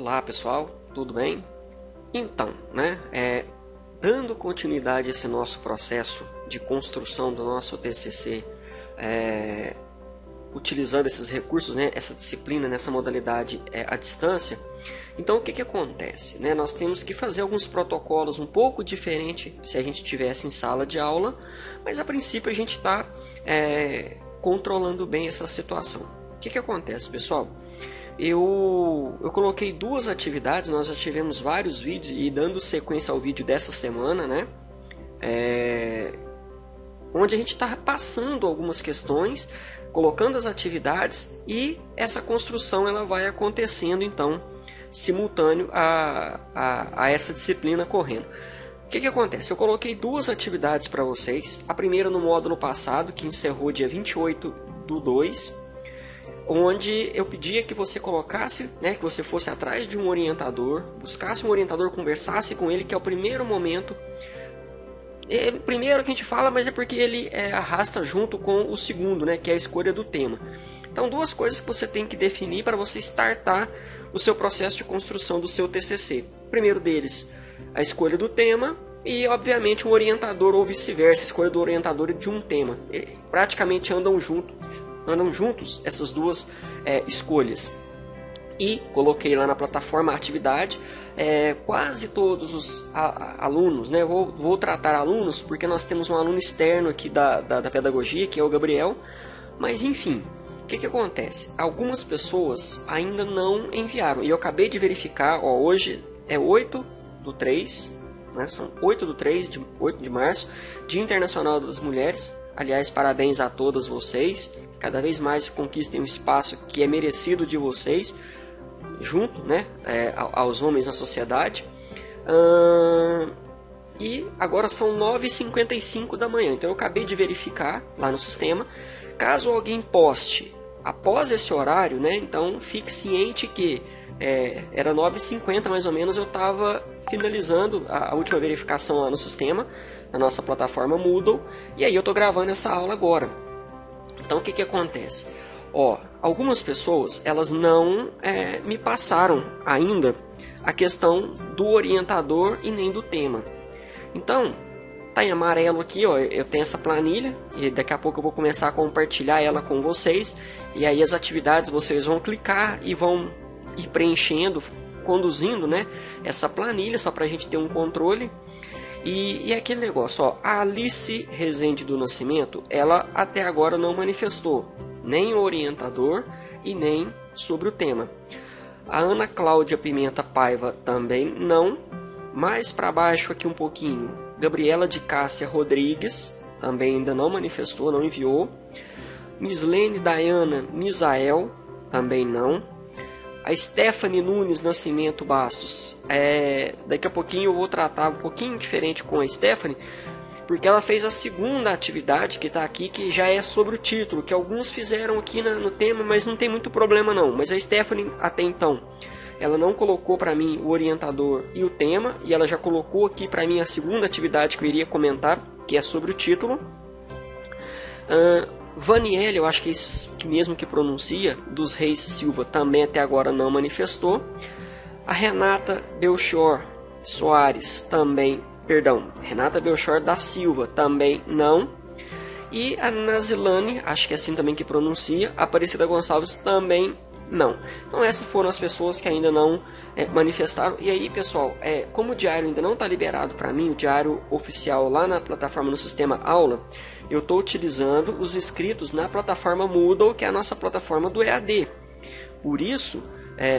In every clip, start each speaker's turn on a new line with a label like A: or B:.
A: Olá pessoal, tudo bem? Então, dando continuidade a esse nosso processo de construção do nosso TCC, utilizando esses recursos, essa disciplina, nessa modalidade à distância, então o que acontece? Nós temos que fazer alguns protocolos um pouco diferentes se a gente estivesse em sala de aula, mas a princípio a gente está controlando bem essa situação. O que acontece, pessoal? Eu coloquei duas atividades, nós já tivemos vários vídeos e dando sequência ao vídeo dessa semana, onde a gente está passando algumas questões, colocando as atividades e essa construção ela vai acontecendo então simultâneo a essa disciplina correndo. O que acontece? Eu coloquei duas atividades para vocês, a primeira no módulo passado, que encerrou dia 28/2, onde eu pedia que você colocasse, que você fosse atrás de um orientador, buscasse um orientador, conversasse com ele, que é o primeiro momento. Primeiro que a gente fala, mas é porque ele arrasta junto com o segundo, que é a escolha do tema. Então, duas coisas que você tem que definir para você startar o seu processo de construção do seu TCC. O primeiro deles, a escolha do tema e, obviamente, um orientador ou vice-versa, a escolha do orientador de um tema. Praticamente andam juntos essas duas escolhas. E coloquei lá na plataforma a atividade. Quase todos os alunos, vou tratar alunos porque nós temos um aluno externo aqui da pedagogia, que é o Gabriel, mas enfim, o que acontece? Algumas pessoas ainda não enviaram, e eu acabei de verificar, hoje é 8/3, são 8/3, 8 de março, Dia Internacional das Mulheres. Aliás, parabéns a todas vocês, cada vez mais conquistem um espaço que é merecido de vocês, junto aos homens na sociedade. E agora são 9h55 da manhã, então eu acabei de verificar lá no sistema. Caso alguém poste após esse horário, então fique ciente que era 9h50 mais ou menos, eu estava finalizando a última verificação lá no sistema, na nossa plataforma Moodle, e aí eu estou gravando essa aula agora. Então o que acontece? Algumas pessoas elas não me passaram ainda a questão do orientador e nem do tema. Então, tá em amarelo aqui, eu tenho essa planilha e daqui a pouco eu vou começar a compartilhar ela com vocês. E aí as atividades vocês vão clicar e vão ir preenchendo, conduzindo essa planilha, só para a gente ter um controle. E aquele negócio, a Alice Rezende do Nascimento, ela até agora não manifestou nem o orientador e nem sobre o tema. A Ana Cláudia Pimenta Paiva também não. Mais para baixo aqui um pouquinho, Gabriela de Cássia Rodrigues também ainda não manifestou, não enviou. Mislene Dayana Misael também não. A Stephanie Nunes Nascimento Bastos, daqui a pouquinho eu vou tratar um pouquinho diferente com a Stephanie, porque ela fez a segunda atividade que está aqui, que já é sobre o título, que alguns fizeram aqui no tema, mas não tem muito problema não. Mas a Stephanie, até então, ela não colocou para mim o orientador e o tema, e ela já colocou aqui para mim a segunda atividade que eu iria comentar, que é sobre o título. Vanielle, eu acho que é isso mesmo que pronuncia, dos Reis Silva, também até agora não manifestou. A Renata Belchor Soares também, Renata Belchor da Silva também não. E a Nazilane, acho que é assim também que pronuncia, Aparecida Gonçalves também não. Então essas foram as pessoas que ainda não manifestaram. E aí, pessoal, como o diário ainda não está liberado para mim, o diário oficial lá na plataforma no sistema aula, eu estou utilizando os inscritos na plataforma Moodle, que é a nossa plataforma do EAD. Por isso,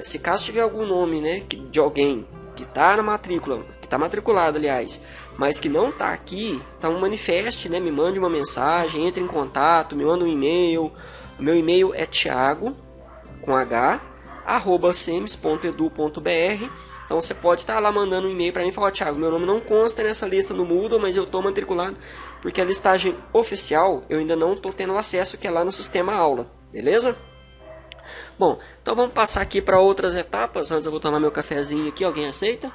A: se caso tiver algum nome de alguém que está na matrícula, que está matriculado, aliás, mas que não está aqui, então manifeste, me mande uma mensagem, entre em contato, me manda um e-mail. O meu e-mail é thiago@semes.edu.br. Então você pode estar lá mandando um e-mail para mim e falar: Thiago, meu nome não consta nessa lista no Moodle, mas eu estou matriculado, porque a listagem oficial eu ainda não estou tendo acesso, que é lá no sistema aula, beleza? Bom, então vamos passar aqui para outras etapas. Antes eu vou tomar meu cafezinho aqui, alguém aceita?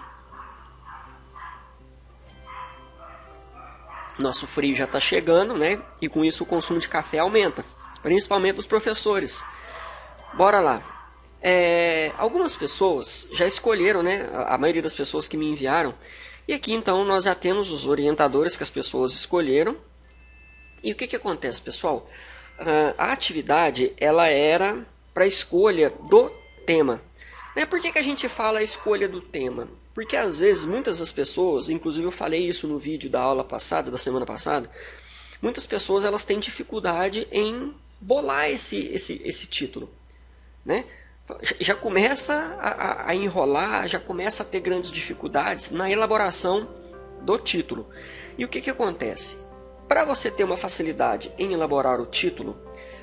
A: Nosso frio já está chegando, e com isso o consumo de café aumenta, principalmente dos professores. Bora lá. Algumas pessoas já escolheram, né? A maioria das pessoas que me enviaram. E aqui então nós já temos os orientadores que as pessoas escolheram. E o que acontece, pessoal? A atividade ela era para escolha do tema. Por que a gente fala a escolha do tema? Porque às vezes muitas das pessoas, inclusive eu falei isso no vídeo da aula passada, da semana passada, muitas pessoas elas têm dificuldade em bolar esse título, né? Já começa a enrolar, já começa a ter grandes dificuldades na elaboração do título. E o que acontece? Para você ter uma facilidade em elaborar o título,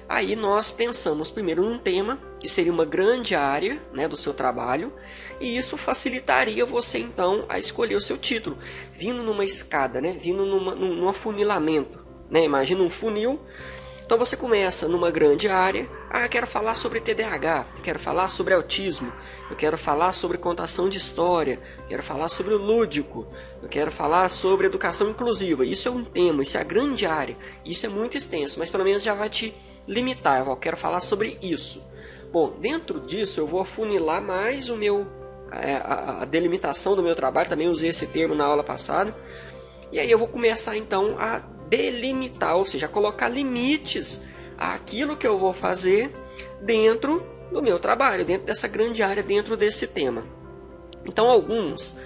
A: aí nós pensamos primeiro num tema, que seria uma grande área, né, do seu trabalho, e isso facilitaria você então a escolher o seu título, vindo numa escada, né, vindo num afunilamento. Né? Imagina um funil. Então você começa numa grande área. Quero falar sobre TDAH, quero falar sobre autismo, eu quero falar sobre contação de história, quero falar sobre o lúdico, eu quero falar sobre educação inclusiva. Isso é um tema, isso é a grande área, isso é muito extenso, mas pelo menos já vai te limitar. Eu quero falar sobre isso. Bom, dentro disso eu vou afunilar mais a delimitação do meu trabalho, também usei esse termo na aula passada. E aí eu vou começar então a delimitar, ou seja, colocar limites àquilo que eu vou fazer dentro do meu trabalho, dentro dessa grande área, dentro desse tema. Então alguns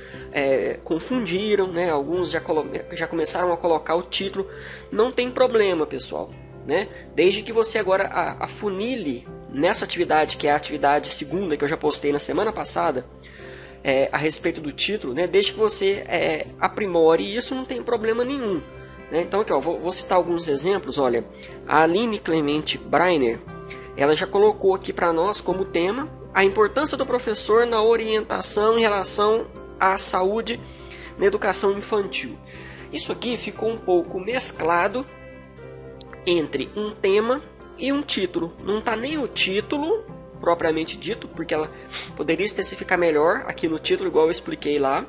A: confundiram, né? Alguns já começaram a colocar o título. Não tem problema, pessoal, né? Desde que você agora afunile nessa atividade, que é a atividade segunda que eu já postei na semana passada, a respeito do título, né? Desde que você aprimore isso, não tem problema nenhum. Então aqui, vou citar alguns exemplos. Olha, a Aline Clemente Breiner, ela já colocou aqui para nós como tema a importância do professor na orientação em relação à saúde na educação infantil. Isso aqui ficou um pouco mesclado entre um tema e um título. Não está nem o título propriamente dito, porque ela poderia especificar melhor aqui no título, igual eu expliquei lá.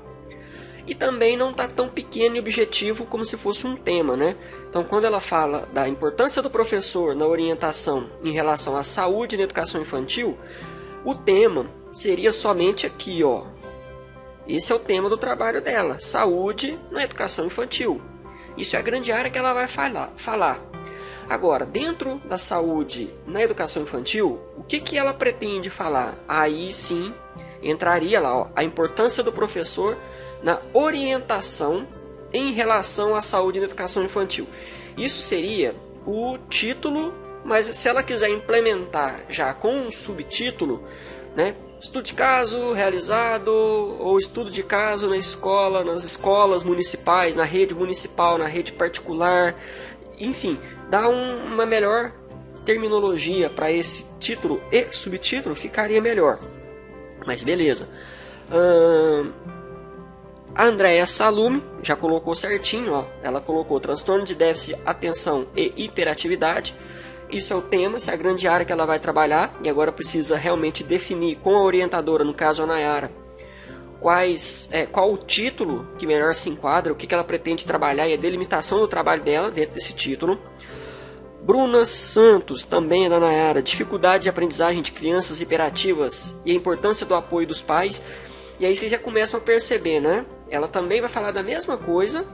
A: E também não está tão pequeno e objetivo como se fosse um tema, né? Então, quando ela fala da importância do professor na orientação em relação à saúde na educação infantil, o tema seria somente aqui, ó. Esse é o tema do trabalho dela, saúde na educação infantil. Isso é a grande área que ela vai falar. Agora, dentro da saúde na educação infantil, o que ela pretende falar? Aí sim, entraria lá, ó, a importância do professor na orientação em relação à saúde na educação infantil. Isso seria o título, mas se ela quiser implementar já com um subtítulo, né, estudo de caso realizado ou estudo de caso na escola, nas escolas municipais, na rede municipal, na rede particular, enfim, dá uma melhor terminologia para esse título e subtítulo, ficaria melhor. Mas beleza. A Andrea Salume já colocou certinho, ó. Ela colocou transtorno de déficit, atenção e hiperatividade. Isso é o tema, essa é a grande área que ela vai trabalhar. E agora precisa realmente definir com a orientadora, no caso a Nayara, qual o título que melhor se enquadra, o que ela pretende trabalhar e a delimitação do trabalho dela dentro desse título. Bruna Santos, também é da Nayara, dificuldade de aprendizagem de crianças hiperativas e a importância do apoio dos pais. E aí vocês já começam a perceber, né? Ela também vai falar da mesma coisa.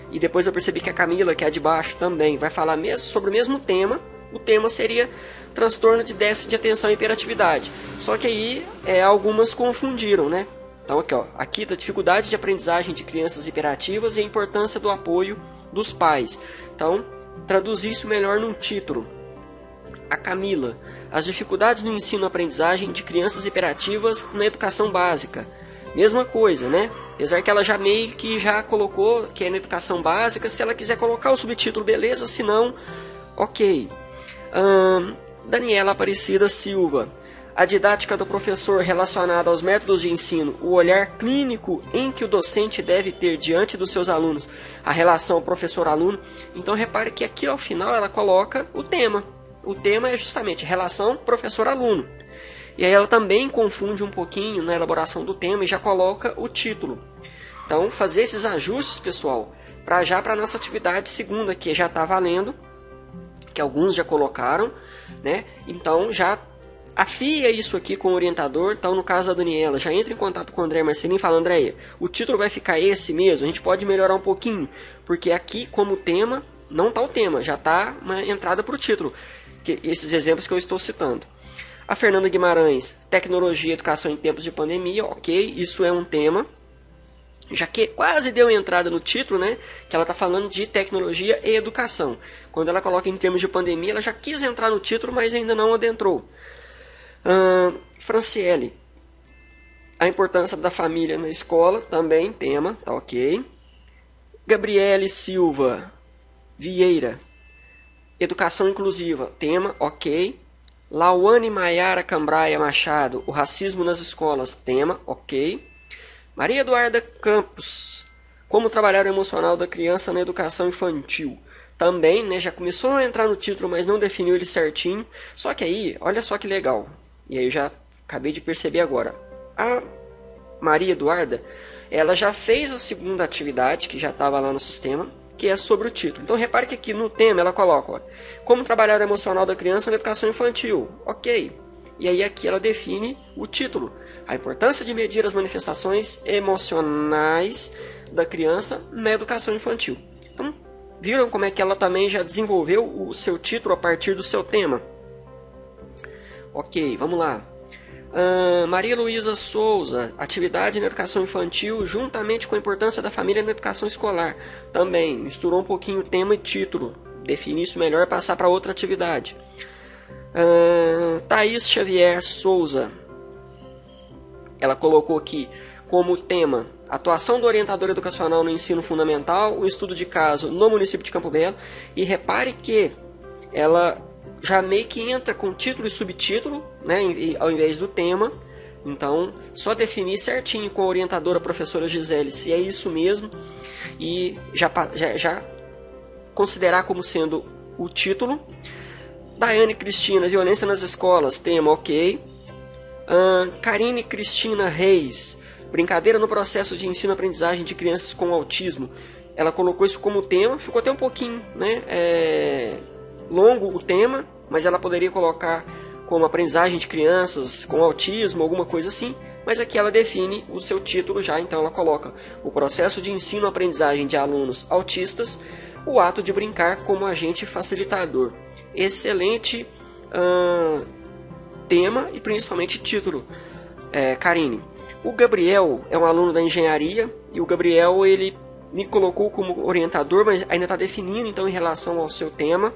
A: E depois eu percebi que a Camila, que é a de baixo, também vai falar sobre o mesmo tema. O tema seria transtorno de déficit de atenção e hiperatividade. Só que aí algumas confundiram, né? Então aqui, ó, aqui tá dificuldade de aprendizagem de crianças hiperativas e a importância do apoio dos pais. Então, traduzir isso melhor num título. A Camila, as dificuldades no ensino-aprendizagem de crianças hiperativas na educação básica. Mesma coisa, né? Apesar que ela já meio que já colocou que é na educação básica, se ela quiser colocar o subtítulo, beleza, se não, ok. Daniela Aparecida Silva, a didática do professor relacionada aos métodos de ensino, o olhar clínico em que o docente deve ter diante dos seus alunos, a relação professor-aluno. Então repare que aqui ao final ela coloca o tema. O tema é justamente relação professor-aluno. E aí ela também confunde um pouquinho na elaboração do tema e já coloca o título. Então fazer esses ajustes, pessoal, para a nossa atividade segunda, que já está valendo, que alguns já colocaram, né? Então já afia isso aqui com o orientador. Então, no caso da Daniela, já entra em contato com o André Marcelino e fala: Andréia, o título vai ficar esse mesmo? A gente pode melhorar um pouquinho, porque aqui como tema, não está o tema, já está uma entrada para o título, esses exemplos que eu estou citando. A Fernanda Guimarães, tecnologia e educação em tempos de pandemia, ok, isso é um tema, já que quase deu entrada no título, né, que ela está falando de tecnologia e educação. Quando ela coloca em termos de pandemia, ela já quis entrar no título, mas ainda não adentrou. Franciele, a importância da família na escola, também tema, tá ok. Gabriele Silva Vieira, educação inclusiva, tema, ok. Lauane Maiara Cambraia Machado, o racismo nas escolas, tema, ok. Maria Eduarda Campos, como trabalhar o emocional da criança na educação infantil, também, né, já começou a entrar no título, mas não definiu ele certinho. Só que aí, olha só que legal, e aí eu já acabei de perceber agora. A Maria Eduarda, ela já fez a segunda atividade, que já estava lá no sistema, que é sobre o título. Então repare que aqui no tema ela coloca, ó, como trabalhar o emocional da criança na educação infantil, ok. E aí aqui ela define o título, a importância de medir as manifestações emocionais da criança na educação infantil. Então, viram como é que ela também já desenvolveu o seu título a partir do seu tema? Ok, vamos lá. Maria Luísa Souza, atividade na educação infantil juntamente com a importância da família na educação escolar. Também misturou um pouquinho tema e título. Definir isso melhor e passar para outra atividade. Thaís Xavier Souza, ela colocou aqui como tema atuação do orientador educacional no ensino fundamental, o estudo de caso no município de Campo Belo. E repare que ela já meio que entra com título e subtítulo, né, ao invés do tema. Então, só definir certinho com a orientadora, a professora Gisele, se é isso mesmo, e já considerar como sendo o título. Daiane Cristina, violência nas escolas, tema, ok. Karine Cristina Reis, brincadeira no processo de ensino-aprendizagem de crianças com autismo. Ela colocou isso como tema, ficou até um pouquinho, né, longo o tema, mas ela poderia colocar como aprendizagem de crianças com autismo, alguma coisa assim, mas aqui ela define o seu título já, então ela coloca o processo de ensino-aprendizagem de alunos autistas, o ato de brincar como agente facilitador. Excelente tema e principalmente título, Karine. O Gabriel é um aluno da engenharia e o Gabriel ele me colocou como orientador, mas ainda está definindo então em relação ao seu tema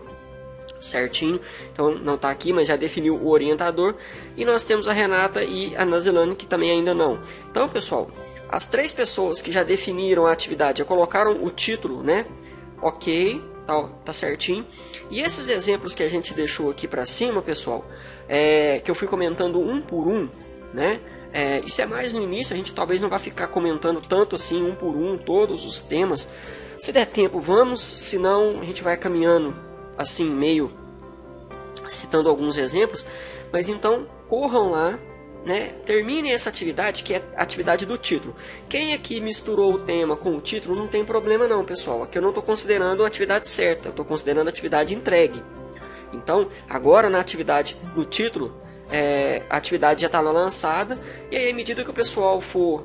A: certinho, então não está aqui, mas já definiu o orientador. E nós temos a Renata e a Nazilane, que também ainda não. Então, pessoal, as 3 pessoas que já definiram a atividade, já colocaram o título, né? Ok, tá certinho. E esses exemplos que a gente deixou aqui para cima, pessoal, que eu fui comentando um por um, né? Isso é mais no início, a gente talvez não vai ficar comentando tanto assim, um por um, todos os temas. Se der tempo, vamos, senão a gente vai caminhando assim, meio citando alguns exemplos, mas então corram lá, né? Terminem essa atividade, que é a atividade do título. Quem aqui misturou o tema com o título, não tem problema não, pessoal. Aqui eu não estou considerando a atividade certa, eu estou considerando a atividade entregue. Então, agora na atividade do título, a atividade já está lançada, e aí à medida que o pessoal for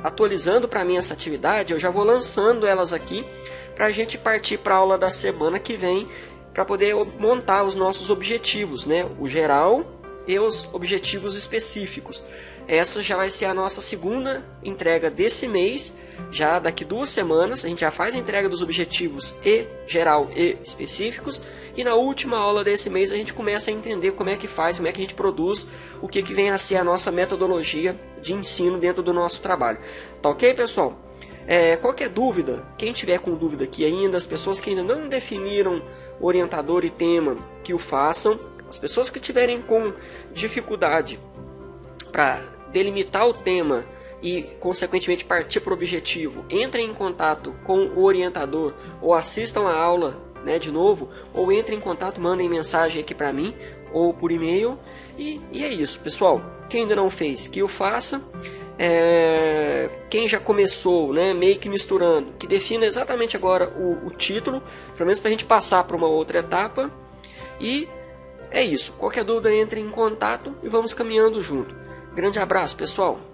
A: atualizando para mim essa atividade, eu já vou lançando elas aqui, para a gente partir para a aula da semana que vem, para poder montar os nossos objetivos, né? O geral e os objetivos específicos. Essa já vai ser a nossa segunda entrega desse mês. Já daqui 2 semanas a gente já faz a entrega dos objetivos e geral e específicos. E na última aula desse mês a gente começa a entender como é que faz, como é que a gente produz, o que vem a ser a nossa metodologia de ensino dentro do nosso trabalho. Tá ok, pessoal? Qualquer dúvida, quem tiver com dúvida aqui ainda, as pessoas que ainda não definiram orientador e tema, que o façam. As pessoas que tiverem com dificuldade para delimitar o tema e consequentemente partir para o objetivo, entrem em contato com o orientador ou assistam a aula, né, de novo, ou entrem em contato, mandem mensagem aqui para mim ou por e-mail. E é isso, pessoal. Quem ainda não fez, que o faça. Quem já começou, né, meio que misturando, que defina exatamente agora o título, pelo menos para a gente passar para uma outra etapa. E É isso. Qualquer dúvida, entre em contato e vamos caminhando junto. Grande abraço, pessoal!